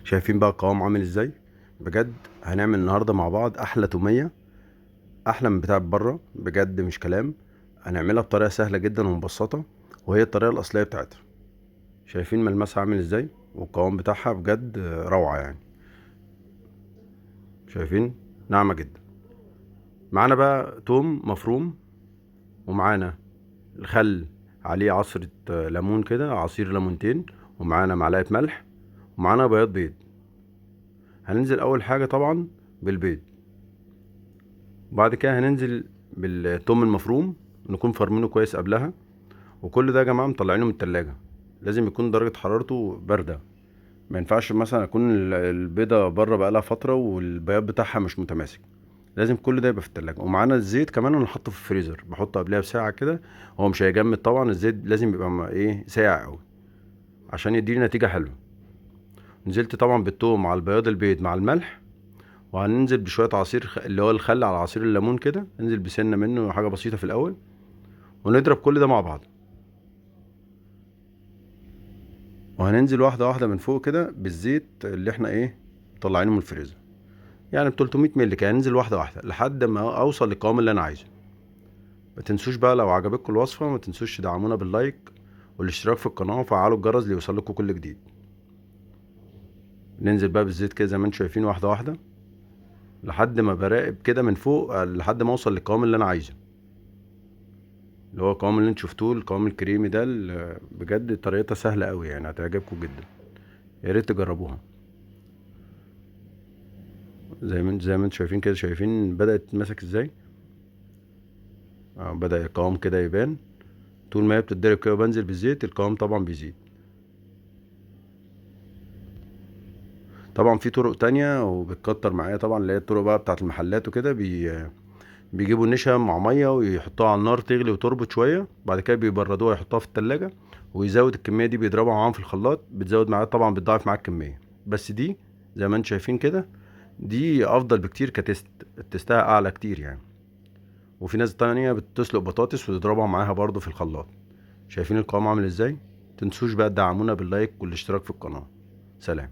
شايفين بقى القوام عامل ازاي؟ بجد هنعمل النهارده مع بعض احلى توميه، احلى من بتاع بره، بجد مش كلام. هنعملها بطريقه سهله جدا ومبسطه، وهي الطريقه الاصليه بتاعتها. شايفين ملمسها عامل ازاي؟ والقوام بتاعها بجد روعه يعني. شايفين؟ ناعمه جدا. معانا بقى توم مفروم، ومعانا الخل، عليه عصرة ليمون كده، عصير ليمونتين، ومعانا معلقة ملح، ومعانا بياض بيض. هننزل أول حاجة طبعا بالبيض، وبعد كده هننزل بالثوم المفروم، نكون فرمينه كويس قبلها. وكل ده يا جماعة مطلعينه من التلاجة، لازم يكون درجة حرارته باردة. ما ينفعش مثلا اكون البيضة بره بقالها فترة والبياض بتاعها مش متماسك. لازم كل ده يبقى في التلاجة. ومعانا الزيت كمان، انا حاطه في الفريزر، بحطه قبلها بساعة كده. هو مش هيجمد طبعا، الزيت لازم يبقى ايه، ساقع قوي عشان يديني نتيجة حلوة. نزلت طبعا بالثوم مع البياض البيض مع الملح، وهننزل بشوية عصير اللي هو الخل على عصير الليمون كده، ننزل بسنة منه، حاجة بسيطة في الأول، ونضرب كل ده مع بعض. وهننزل واحدة واحدة من فوق كده بالزيت اللي احنا ايه مطلعينه من الفريزر، يعني ب 300 مللي كده. هننزل واحدة واحدة لحد ما اوصل للقوام اللي انا عايزه. ما تنسوش بقى لو عجبتكم الوصفة، ما تنسوش تدعمونا باللايك والاشتراك في القناة وفعلوا الجرس ليوصلكوا كل جديد. ننزل بقى بالزيت كده زي ما انتم شايفين، واحدة واحدة، لحد ما براقب كده من فوق، لحد ما اوصل للقوام اللي انا عايزه، اللي هو القوام اللي انتوا شفتوه، القوام الكريمي ده. بجد طريقتها سهلة قوي يعني، هتعجبكم جدا. يا ريت تجربوها. زي ما انتوا شايفين كده، شايفين بدأت تتمسك ازاي؟ بدأ القوام كده يبان. طول ما هي بتتضرب كده وبنزل بالزيت، القوام طبعا بيزيد. طبعا في طرق تانية وبتكتر معايا طبعا، اللي هي الطرق بقى بتاعت المحلات وكده. بيجيبوا النشا مع ميه ويحطوها على النار تغلي وتربط شويه، بعد كده بيبردوها يحطوها في التلاجة، ويزود الكميه دي، بيضربها معاهم في الخلاط، بتزود معاه طبعا، بتضاعف معاك الكميه. بس دي زي ما انتم شايفين كده، دي افضل بكتير كتست. التستها اعلى كتير يعني. وفي ناس تانية بتسلق بطاطس وتضربها معاها برضو في الخلاط. شايفين القوام عامل ازاي؟ متنسوش بقى تدعمونا باللايك والاشتراك في القناه. سلام.